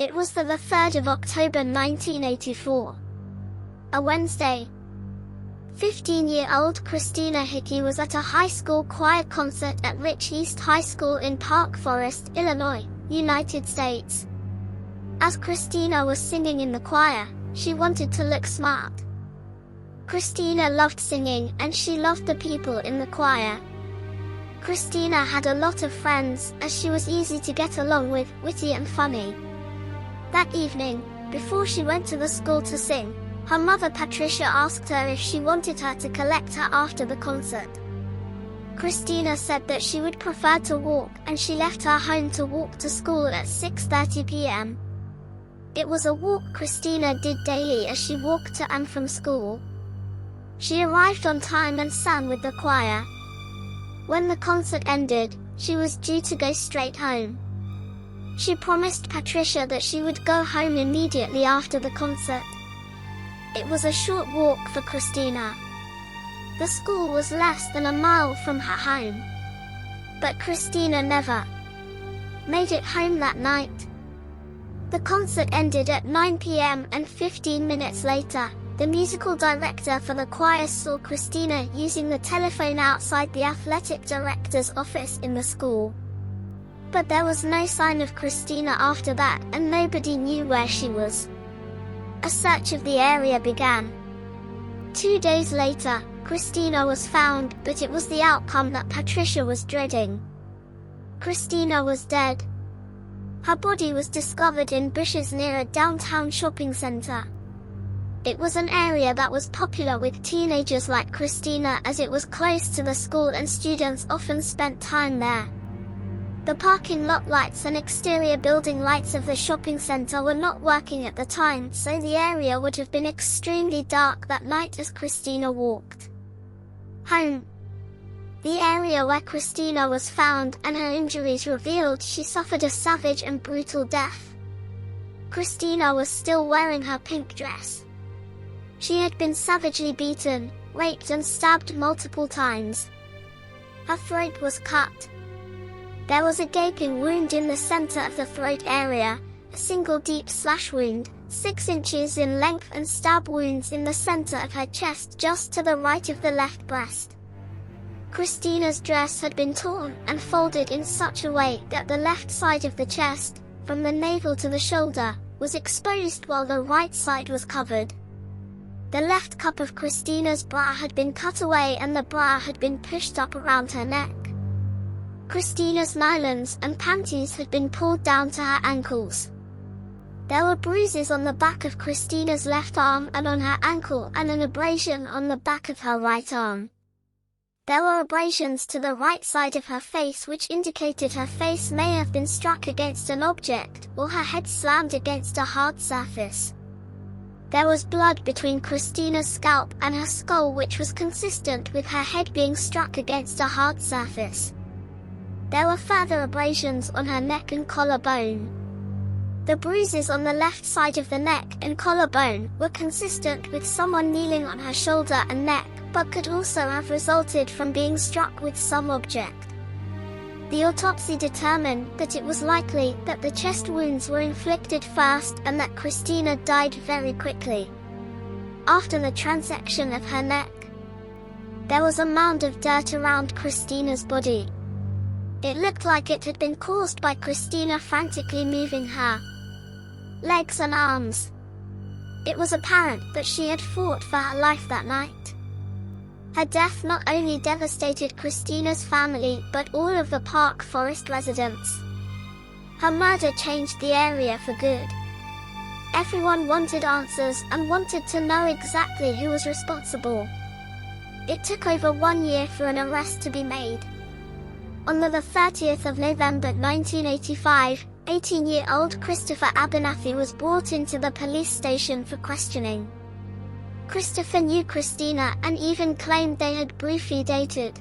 It was the 3rd of October 1984. A Wednesday. 15-year-old Kristina Hickey was at a high school choir concert at Rich East High School in Park Forest, Illinois, United States. As Kristina was singing in the choir, she wanted to look smart. Kristina loved singing and she loved the people in the choir. Kristina had a lot of friends, as she was easy to get along with, witty and funny. That evening, before she went to the school to sing, her mother Patricia asked her if she wanted her to collect her after the concert. Kristina said that she would prefer to walk, and she left her home to walk to school at 6:30 p.m. It was a walk Kristina did daily as she walked to and from school. She arrived on time and sang with the choir. When the concert ended, she was due to go straight home. She promised Patricia that she would go home immediately after the concert. It was a short walk for Kristina. The school was less than a mile from her home. But Kristina never made it home that night. The concert ended at 9 p.m. and 15 minutes later, the musical director for the choir saw Kristina using the telephone outside the athletic director's office in the school. But there was no sign of Kristina after that, and nobody knew where she was. A search of the area began. 2 days later, Kristina was found, but it was the outcome that Patricia was dreading. Kristina was dead. Her body was discovered in bushes near a downtown shopping center. It was an area that was popular with teenagers like Kristina, as it was close to the school and students often spent time there. The parking lot lights and exterior building lights of the shopping center were not working at the time, so the area would have been extremely dark that night as Kristina walked home. The area where Kristina was found and her injuries revealed she suffered a savage and brutal death. Kristina was still wearing her pink dress. She had been savagely beaten, raped and stabbed multiple times. Her throat was cut. There was a gaping wound in the center of the throat area, a single deep slash wound, 6 inches in length, and stab wounds in the center of her chest just to the right of the left breast. Kristina's dress had been torn and folded in such a way that the left side of the chest, from the navel to the shoulder, was exposed while the right side was covered. The left cup of Kristina's bra had been cut away and the bra had been pushed up around her neck. Kristina's nylons and panties had been pulled down to her ankles. There were bruises on the back of Kristina's left arm and on her ankle, and an abrasion on the back of her right arm. There were abrasions to the right side of her face, which indicated her face may have been struck against an object, or her head slammed against a hard surface. There was blood between Kristina's scalp and her skull, which was consistent with her head being struck against a hard surface. There were further abrasions on her neck and collarbone. The bruises on the left side of the neck and collarbone were consistent with someone kneeling on her shoulder and neck, but could also have resulted from being struck with some object. The autopsy determined that it was likely that the chest wounds were inflicted first and that Kristina died very quickly. After the transection of her neck, there was a mound of dirt around Kristina's body. It looked like it had been caused by Kristina frantically moving her legs and arms. It was apparent that she had fought for her life that night. Her death not only devastated Kristina's family but all of the Park Forest residents. Her murder changed the area for good. Everyone wanted answers and wanted to know exactly who was responsible. It took over 1 year for an arrest to be made. On the 30th of November 1985, 18-year-old Christopher Abernathy was brought into the police station for questioning. Christopher knew Kristina and even claimed they had briefly dated.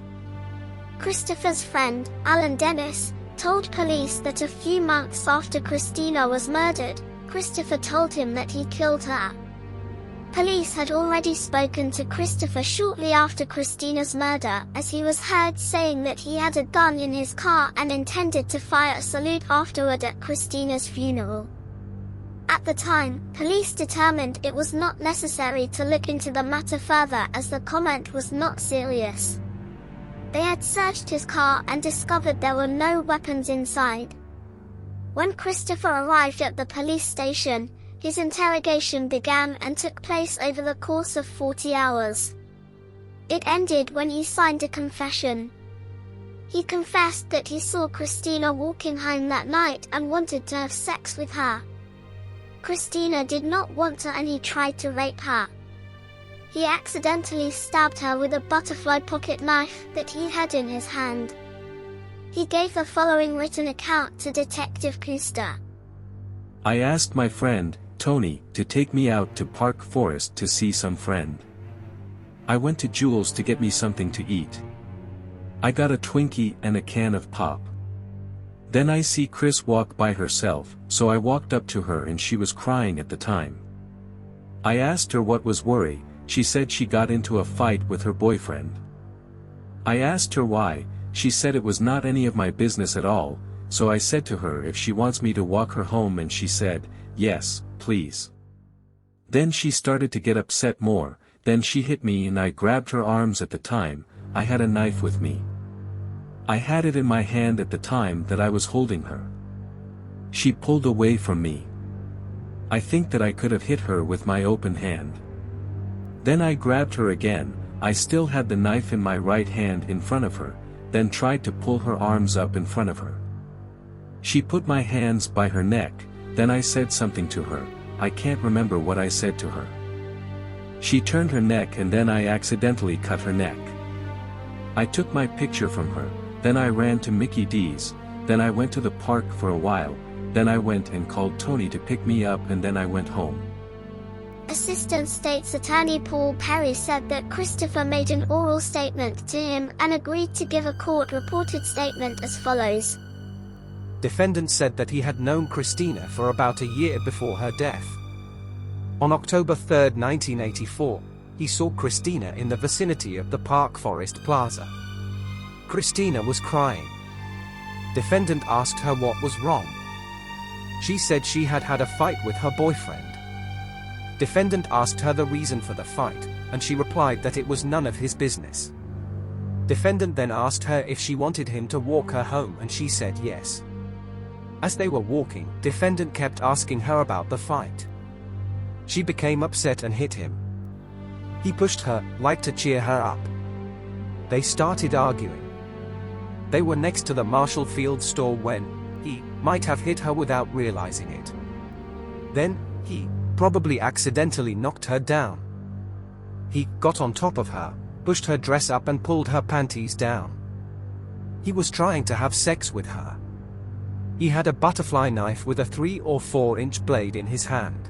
Christopher's friend, Alan Dennis, told police that a few months after Kristina was murdered, Christopher told him that he killed her. Police had already spoken to Christopher shortly after Kristina's murder, as he was heard saying that he had a gun in his car and intended to fire a salute afterward at Kristina's funeral. At the time, police determined it was not necessary to look into the matter further as the comment was not serious. They had searched his car and discovered there were no weapons inside. When Christopher arrived at the police station, his interrogation began and took place over the course of 40 hours. It ended when he signed a confession. He confessed that he saw Kristina walking home that night and wanted to have sex with her. Kristina did not want to and he tried to rape her. He accidentally stabbed her with a butterfly pocket knife that he had in his hand. He gave the following written account to Detective Kuster. I asked my friend, Tony, to take me out to Park Forest to see some friend. I went to Jules to get me something to eat. I got a Twinkie and a can of pop. Then I see Chris walk by herself, so I walked up to her and she was crying at the time. I asked her what was worry. She said she got into a fight with her boyfriend. I asked her why. She said it was not any of my business at all, so I said to her if she wants me to walk her home and she said, yes, please. Then she started to get upset more, then she hit me and I grabbed her arms at the time. I had a knife with me. I had it in my hand at the time that I was holding her. She pulled away from me. I think that I could have hit her with my open hand. Then I grabbed her again. I still had the knife in my right hand in front of her, then tried to pull her arms up in front of her. She put my hands by her neck, then I said something to her. I can't remember what I said to her. She turned her neck and then I accidentally cut her neck. I took my picture from her, then I ran to Mickey D's, then I went to the park for a while, then I went and called Tony to pick me up and then I went home. Assistant State's Attorney Paul Perry said that Christopher made an oral statement to him and agreed to give a court-reported statement as follows. Defendant said that he had known Kristina for about a year before her death. On October 3, 1984, he saw Kristina in the vicinity of the Park Forest Plaza. Kristina was crying. Defendant asked her what was wrong. She said she had had a fight with her boyfriend. Defendant asked her the reason for the fight, and she replied that it was none of his business. Defendant then asked her if she wanted him to walk her home and she said yes. As they were walking, defendant kept asking her about the fight. She became upset and hit him. He pushed her, like to cheer her up. They started arguing. They were next to the Marshall Field store when he might have hit her without realizing it. Then, he probably accidentally knocked her down. He got on top of her, pushed her dress up and pulled her panties down. He was trying to have sex with her. He had a butterfly knife with a 3 or 4 inch blade in his hand.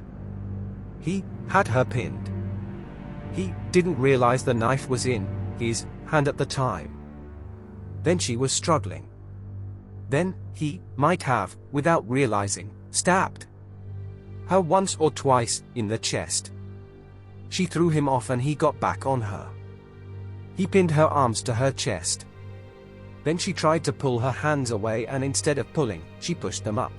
He had her pinned. He didn't realize the knife was in his hand at the time. Then she was struggling. Then, he might have, without realizing, stabbed her once or twice in the chest. She threw him off and he got back on her. He pinned her arms to her chest. Then she tried to pull her hands away and instead of pulling, she pushed them up.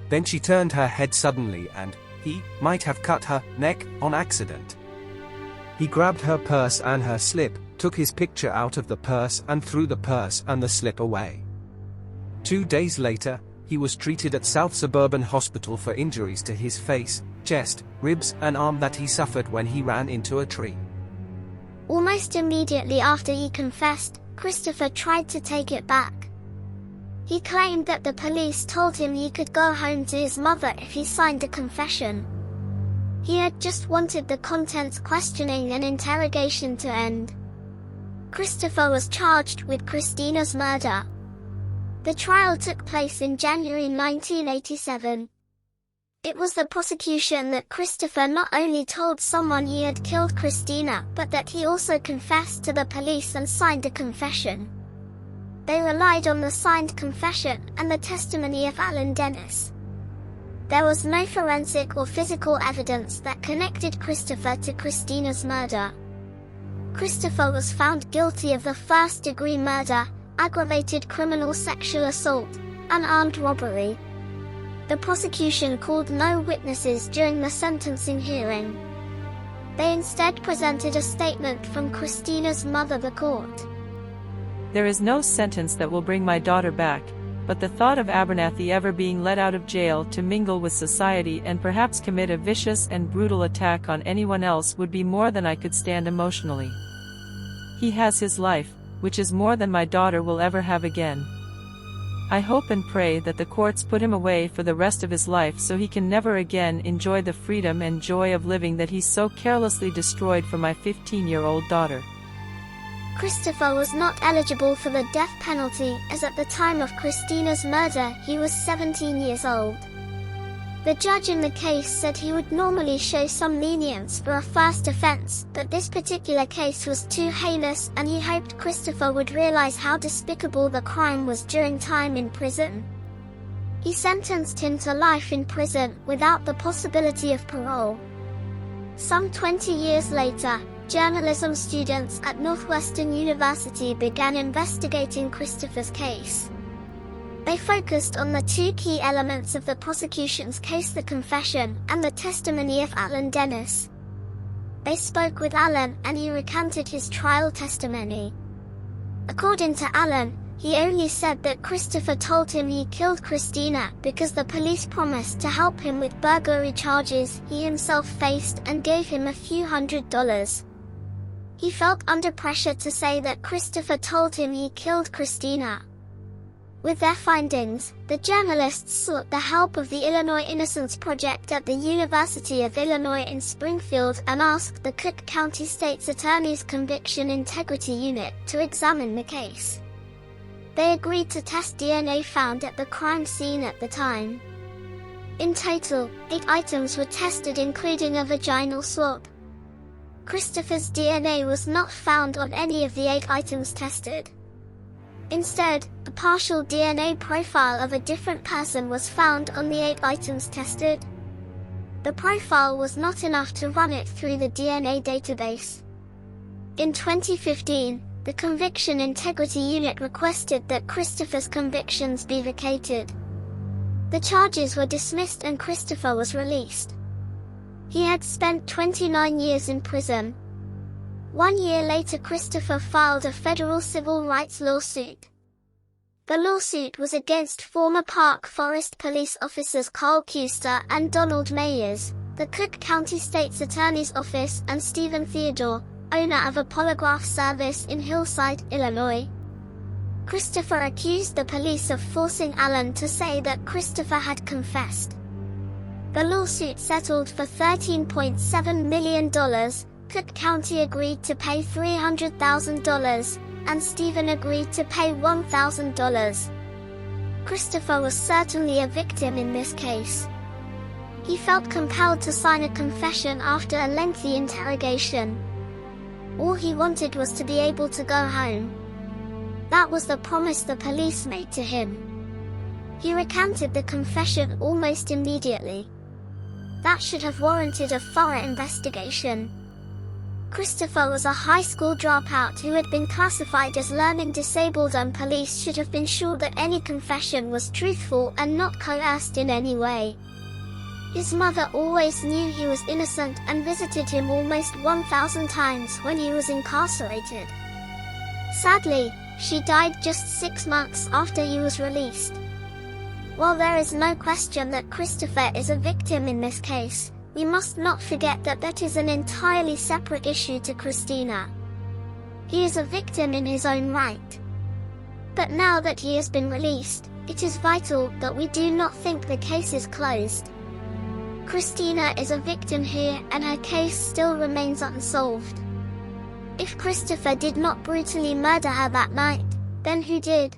Then she turned her head suddenly and he might have cut her neck on accident. He grabbed her purse and her slip, took his picture out of the purse and threw the purse and the slip away. 2 days later, he was treated at South Suburban Hospital for injuries to his face, chest, ribs and arm that he suffered when he ran into a tree. Almost immediately after he confessed, Christopher tried to take it back. He claimed that the police told him he could go home to his mother if he signed a confession. He had just wanted the contents questioning and interrogation to end. Christopher was charged with Kristina's murder. The trial took place in January 1987. It was the prosecution that Christopher not only told someone he had killed Kristina, but that he also confessed to the police and signed a confession. They relied on the signed confession and the testimony of Alan Dennis. There was no forensic or physical evidence that connected Christopher to Kristina's murder. Christopher was found guilty of the first-degree murder, aggravated criminal sexual assault, and armed robbery. The prosecution called no witnesses during the sentencing hearing. They instead presented a statement from Kristina's mother to the court. There is no sentence that will bring my daughter back, but the thought of Abernathy ever being let out of jail to mingle with society and perhaps commit a vicious and brutal attack on anyone else would be more than I could stand emotionally. He has his life, which is more than my daughter will ever have again. I hope and pray that the courts put him away for the rest of his life so he can never again enjoy the freedom and joy of living that he so carelessly destroyed for my 15-year-old daughter. Christopher was not eligible for the death penalty as at the time of Kristina's murder he was 17 years old. The judge in the case said he would normally show some lenience for a first offense, but this particular case was too heinous and he hoped Christopher would realize how despicable the crime was during time in prison. He sentenced him to life in prison without the possibility of parole. Some 20 years later, journalism students at Northwestern University began investigating Christopher's case. They focused on the two key elements of the prosecution's case: the confession and the testimony of Alan Dennis. They spoke with Alan and he recanted his trial testimony. According to Alan, he only said that Christopher told him he killed Kristina because the police promised to help him with burglary charges he himself faced and gave him a few $100s. He felt under pressure to say that Christopher told him he killed Kristina. With their findings, the journalists sought the help of the Illinois Innocence Project at the University of Illinois in Springfield and asked the Cook County State's Attorney's Conviction Integrity Unit to examine the case. They agreed to test DNA found at the crime scene at the time. In total, 8 items were tested, including a vaginal swab. Christopher's DNA was not found on any of the 8 items tested. Instead, a partial DNA profile of a different person was found on the 8 items tested. The profile was not enough to run it through the DNA database. In 2015, the Conviction Integrity Unit requested that Christopher's convictions be vacated. The charges were dismissed and Christopher was released. He had spent 29 years in prison. 1 year later, Christopher filed a federal civil rights lawsuit. The lawsuit was against former Park Forest police officers Carl Custer and Donald Mayers, the Cook County State's Attorney's Office, and Stephen Theodore, owner of a polygraph service in Hillside, Illinois. Christopher accused the police of forcing Alan to say that Christopher had confessed. The lawsuit settled for $13.7 million. Cook County agreed to pay $300,000, and Stephen agreed to pay $1,000. Christopher was certainly a victim in this case. He felt compelled to sign a confession after a lengthy interrogation. All he wanted was to be able to go home. That was the promise the police made to him. He recanted the confession almost immediately. That should have warranted a thorough investigation. Christopher was a high school dropout who had been classified as learning disabled, and police should have been sure that any confession was truthful and not coerced in any way. His mother always knew he was innocent and visited him almost 1,000 times when he was incarcerated. Sadly, she died just 6 months after he was released. While there is no question that Christopher is a victim in this case, we must not forget that that is an entirely separate issue to Kristina. He is a victim in his own right. But now that he has been released, it is vital that we do not think the case is closed. Kristina is a victim here and her case still remains unsolved. If Christopher did not brutally murder her that night, then who did?